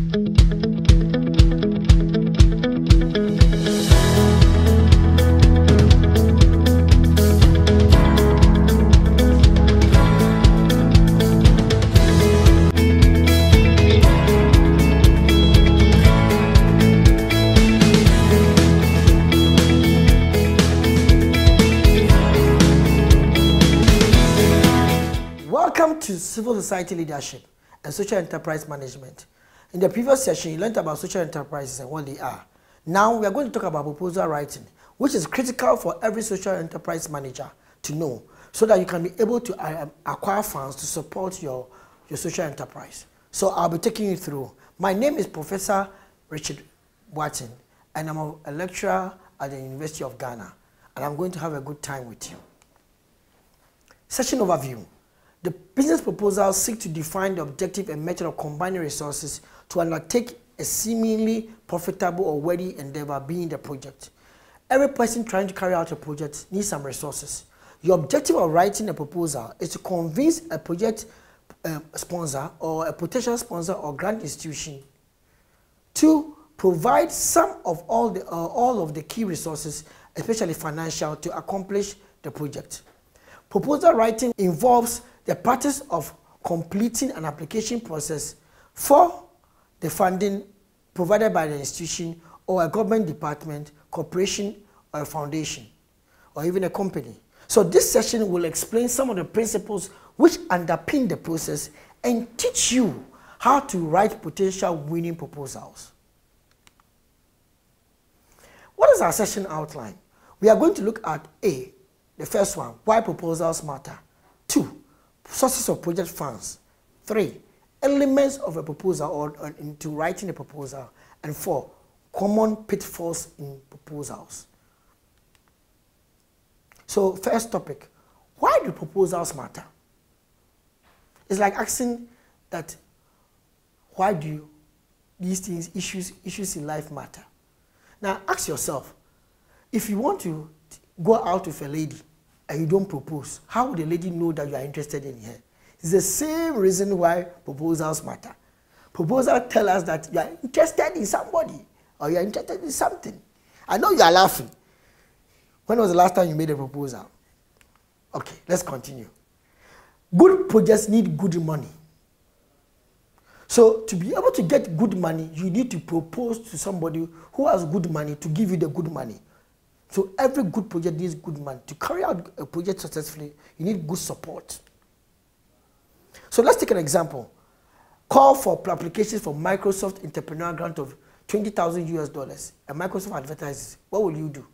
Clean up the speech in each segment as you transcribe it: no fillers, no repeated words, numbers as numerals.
Welcome to Civil Society Leadership and Social Enterprise Management. In the previous session, you learned about social enterprises and what they are. Now, we are going to talk about proposal writing, which is critical for every social enterprise manager to know so that you can be able to acquire funds to support your social enterprise. So, I'll be taking you through. My name is Professor Richard Watson, and I'm a lecturer at the University of Ghana, and I'm going to have a good time with you. Session overview. The business proposals seek to define the objective and method of combining resources to undertake a seemingly profitable or worthy endeavor, being the project. Every person trying to carry out a project needs some resources. Your objective of writing a proposal is to convince a project sponsor or a potential sponsor or grant institution to provide some of all of the key resources, especially financial, to accomplish the project. Proposal writing involves the practice of completing an application process for the funding provided by the institution or a government department, corporation, or a foundation, or even a company. So this session will explain some of the principles which underpin the process and teach you how to write potential winning proposals. What is our session outline? We are going to look at A, the first one, why proposals matter. 2, sources of project funds. 3, elements of a proposal or into writing a proposal. And 4, common pitfalls in proposals. So first topic, why do proposals matter? It's like asking that, why do these things, issues in life matter? Now ask yourself, if you want to go out with a lady and you don't propose, how would the lady know that you are interested in her? It's the same reason why proposals matter. Proposals tell us that you are interested in somebody or you are interested in something. I know you are laughing. When was the last time you made a proposal? Okay, let's continue. Good projects need good money. So to be able to get good money, you need to propose to somebody who has good money to give you the good money. So every good project needs good money. To carry out a project successfully, you need good support. So let's take an example. Call for applications for Microsoft Entrepreneur Grant of $20,000 and Microsoft advertises. What will you do?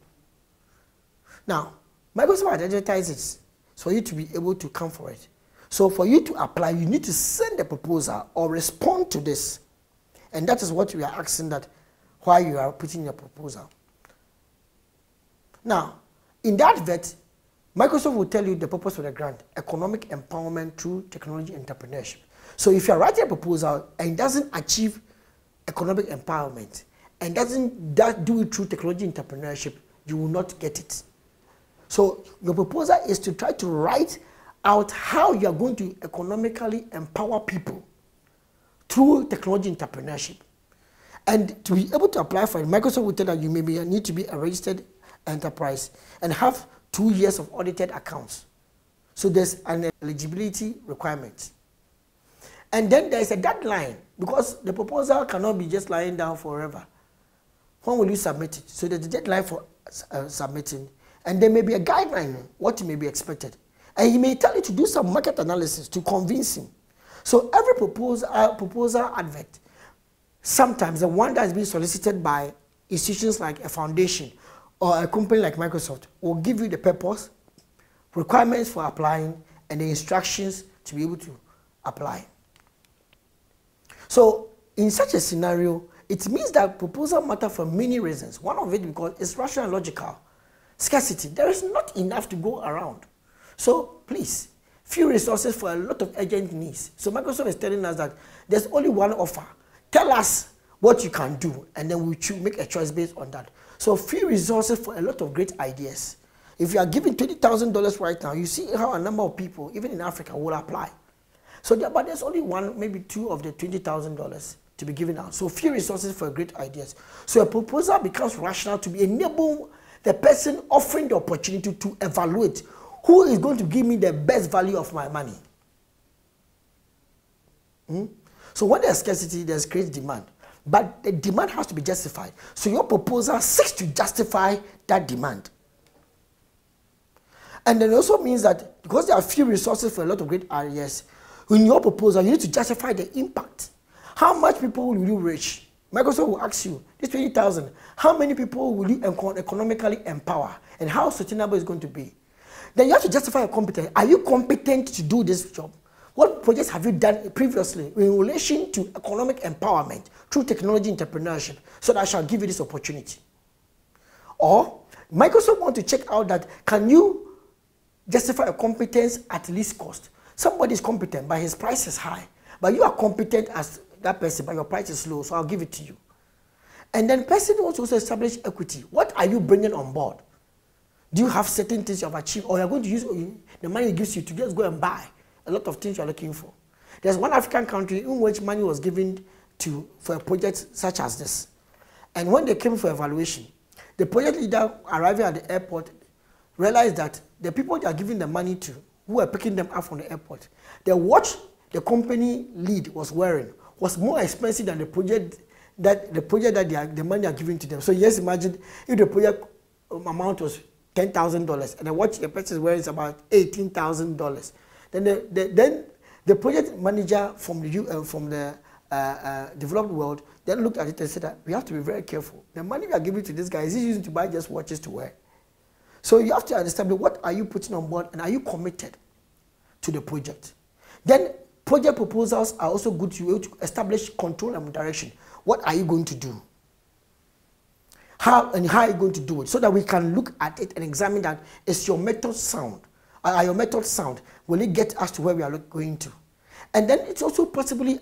Now, Microsoft advertises for you to be able to come for it. So for you to apply, you need to send a proposal or respond to this. And that is what we are asking, that why you are putting your proposal. Now, in that ADVERT, Microsoft will tell you the purpose of the grant: economic empowerment through technology entrepreneurship. So if you are writing a proposal and it doesn't achieve economic empowerment and doesn't do it through technology entrepreneurship, you will not get it. So your proposal is to try to write out how you are going to economically empower people through technology entrepreneurship. And to be able to apply for it, Microsoft will tell that you need to be a registered enterprise and have 2 years of audited accounts. So there's an eligibility requirement. And then there's a deadline, because the proposal cannot be just lying down forever. When will you submit it? So there's a deadline for submitting, and there may be a guideline what may be expected. And he may tell you to do some market analysis to convince him. So every proposal ADVERT, sometimes the one that is being solicited by institutions like a foundation or a company like Microsoft, will give you the purpose, requirements for applying, and the instructions to be able to apply. So in such a scenario, it means that proposal matter for many reasons. One of it because it's rational and logical. Scarcity, there is not enough to go around. So please, few resources for a lot of urgent needs. So Microsoft is telling us that there's only one offer. Tell us what you can do, and then we should make a choice based on that. So few resources for a lot of great ideas. If you are giving $20,000 right now, you see how a number of people, even in Africa, will apply. So but there's only one, maybe two of the $20,000. to be given out. So few resources for great ideas. So a proposal becomes rational to be enable the person offering the opportunity to evaluate who is going to give me the best value of my money. So when there's scarcity, there's great demand. But the demand has to be justified. So your proposal seeks to justify that demand. And then it also means that because there are few resources for a lot of great ideas, in your proposal, you need to justify the impact. How much people will you reach? Microsoft will ask you, this 20,000, how many people will you economically empower? And how sustainable is going to be? Then you have to justify your competence. Are you competent to do this job? What projects have you done previously in relation to economic empowerment through technology entrepreneurship so that I shall give you this opportunity? Or Microsoft want to check out that can you justify your competence at least cost? Somebody is competent, but his price is high. But you are competent as that person, but your price is low, so I'll give it to you. And then person wants to also establish equity. What are you bringing on board? Do you have certain things you have achieved, or you're going to use the money it gives you to just go and buy a lot of things you're looking for? There's one African country in which money was given for a project such as this. And when they came for evaluation, the project leader arriving at the airport realized that the people they are giving the money to, who were picking them up from the airport, the watch the company lead was wearing was more expensive than the project that the money they are giving to them. So just imagine if the project amount was $10,000 and the watch the person is wearing is about $18,000. Then the project manager from the developed world then looked at it and said that we have to be very careful. The money we are giving to this guy, is he using to buy just watches to wear? So you have to understand what are you putting on board and are you committed to the project? Then project proposals are also good to establish control and direction. What are you going to do? How are you going to do it? So that we can look at it and examine that is your method sound? Are your methods sound? Will it get us to where we are going to? And then it's also possibly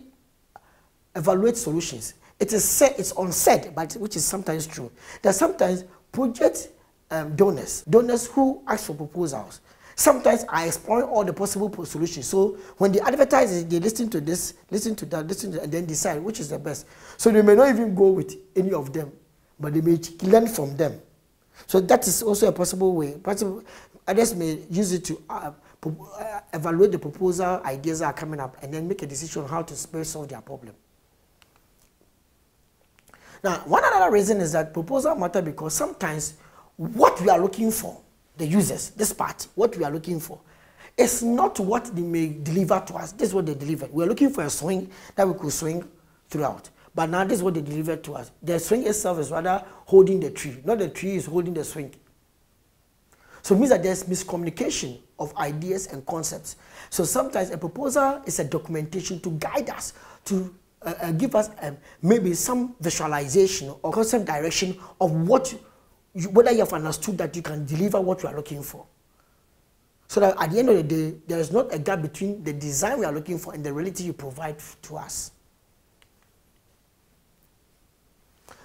evaluate solutions. It is said, it's unsaid, but which is sometimes true, that sometimes project donors who ask for proposals sometimes are exploring all the possible solutions. So when they advertise it, they listen to this, listen to that, and then decide which is the best. So they may not even go with any of them, but they may learn from them. So that is also a possible way. Others may use it to evaluate the proposal ideas that are coming up and then make a decision on how to best solve their problem. Now, one other reason is that proposal matter because sometimes what we are looking for, the users, this part, what we are looking for, is not what they may deliver to us. This is what they delivered. We are looking for a swing that we could swing throughout. But now this is what they delivered to us. The swing itself is rather holding the tree, not the tree is holding the swing. So it means that there's miscommunication of ideas and concepts. So sometimes a proposal is a documentation to guide us, to give us maybe some visualization or concept direction of whether you have understood that you can deliver what you are looking for. So that at the end of the day, there is not a gap between the design we are looking for and the reality you provide to us.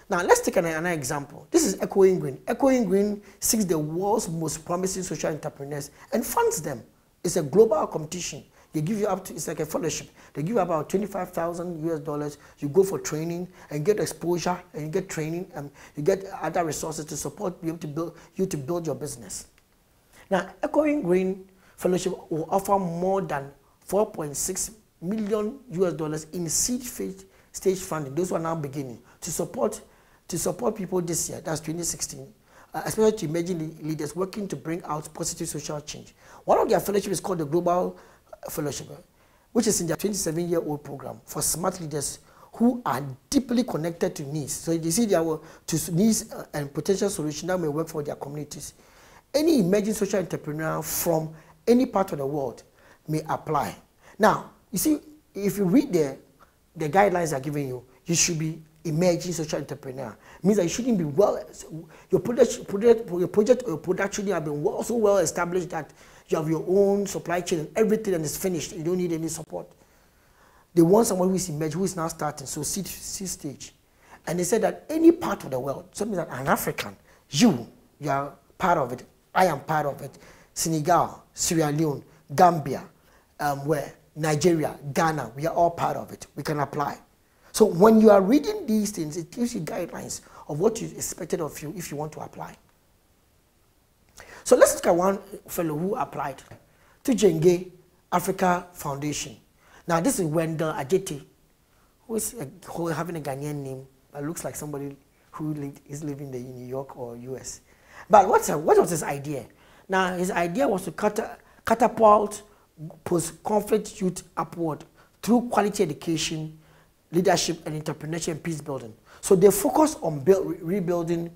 Now, let's take another example. This is Echoing Green. Echoing Green seeks the world's most promising social entrepreneurs and funds them. It's a global competition. They give you up to, it's like a fellowship. They give you about $25,000 US. You go for training and get exposure and you get training and you get other resources to support you to build your business. Now, Echoing Green Fellowship will offer more than $4.6 million US in seed stage funding. Those who are now beginning to support people this year. That's 2016. Especially to emerging leaders working to bring out positive social change. One of their fellowships is called the Global Fellowship, which is in their 27-year-old program for smart leaders who are deeply connected to needs. So you see to needs and potential solutions that may work for their communities. Any emerging social entrepreneur from any part of the world may apply. Now, you see, if you read the guidelines they're giving you, you should be emerging social entrepreneur. It means that you shouldn't be your project or your product shouldn't have been so well established that you have your own supply chain and everything and it's finished. You don't need any support. They want someone who is emerging, who is now starting, so seed stage. And they said that any part of the world, something like an African, you are part of it, I am part of it, Senegal, Sierra Leone, Gambia, Nigeria, Ghana, we are all part of it. We can apply. So when you are reading these things, it gives you guidelines of what is expected of you if you want to apply. So let's look at one fellow who applied to Jenge Africa Foundation. Now this is Wendell Ajete, who is having a Ghanaian name, but looks like somebody who is living in New York or US. But what was his idea? Now his idea was to catapult post-conflict youth upward through quality education, leadership, and entrepreneurship and peace building. So they focus on rebuilding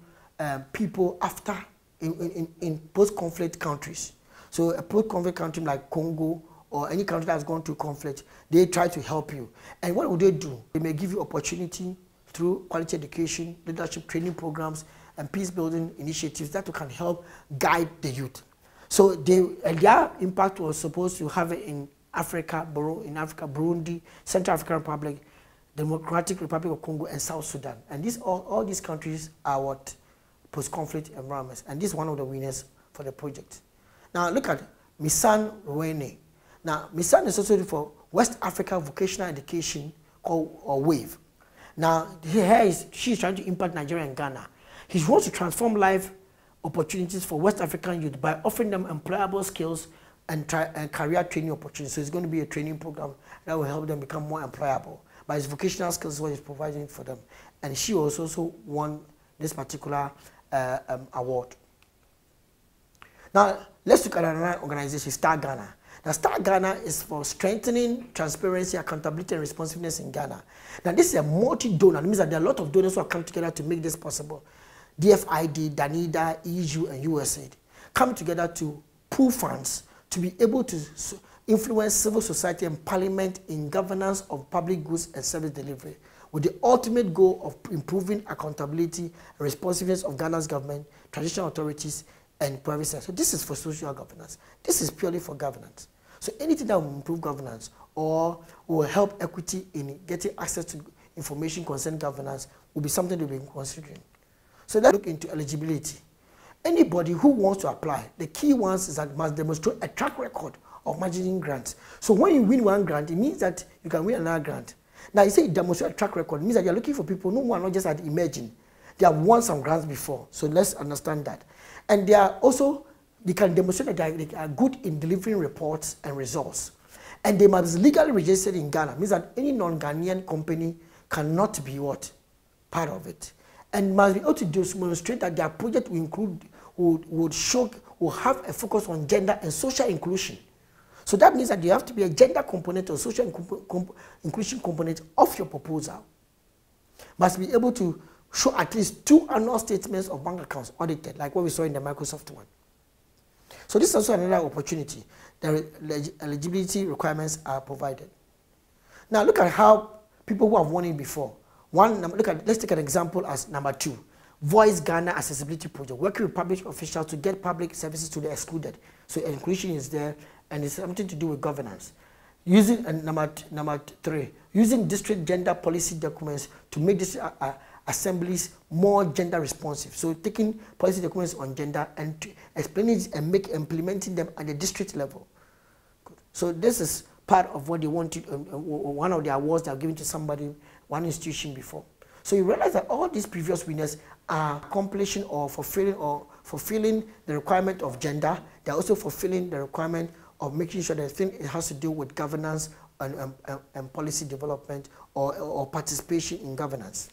people after in post-conflict countries. So a post-conflict country like Congo or any country that's gone through conflict, they try to help you. And what would they do? They may give you opportunity through quality education, leadership training programs, and peace building initiatives that can help guide the youth. So their impact was supposed to have it in Africa, Burundi, Central African Republic, Democratic Republic of Congo, and South Sudan. And all these countries are what post-conflict environments. And this is one of the winners for the project. Now look at Misan Ruene. Now Misan is also for West Africa Vocational Education called WAVE. Now she's trying to impact Nigeria and Ghana. He wants to transform life opportunities for West African youth by offering them employable skills and career training opportunities. So it's going to be a training program that will help them become more employable. But his vocational skills is what he's providing for them. And she also won this particular award. Now, let's look at another organization, Star Ghana. Now, Star Ghana is for strengthening transparency, accountability, and responsiveness in Ghana. Now, this is a multi-donor. It means that there are a lot of donors who have come together to make this possible. DFID, DANIDA, EU, and USAID come together to pool funds to be able to influence civil society and parliament in governance of public goods and service delivery, with the ultimate goal of improving accountability and responsiveness of Ghana's government, traditional authorities, and private sector. So this is for social governance. This is purely for governance. So anything that will improve governance or will help equity in getting access to information concerning governance will be something to be considering. So let's look into eligibility. Anybody who wants to apply, the key ones is that must demonstrate a track record of managing grants. So when you win one grant, it means that you can win another grant. Now you say you demonstrate a track record, it means that you're looking for people who are not just at emerging. They have won some grants before. So let's understand that. And they are also, they can demonstrate that they are good in delivering reports and results. And they must be legally registered in Ghana. It means that any non-Ghanaian company cannot be what? Part of it. And must be able to demonstrate that their project will include, will have a focus on gender and social inclusion. So that means that you have to be a gender component or social inclusion component of your proposal. Must be able to show at least 2 annual statements of bank accounts audited, like what we saw in the Microsoft one. So this is also another opportunity. The eligibility requirements are provided. Now look at how people who have won it before. Let's take an example as number 2. Voice Ghana Accessibility Project, working with public officials to get public services to the excluded. So inclusion is there, and it's something to do with governance. Using number 3, using district gender policy documents to make this assemblies more gender responsive. So taking policy documents on gender and explaining it and implementing them at the district level. Good. So this is part of what they wanted, one of the awards they are giving to somebody, one institution before. So you realize that all these previous winners are accomplishing or fulfilling the requirement of gender. They're also fulfilling the requirement of making sure that it has to do with governance and policy development or participation in governance.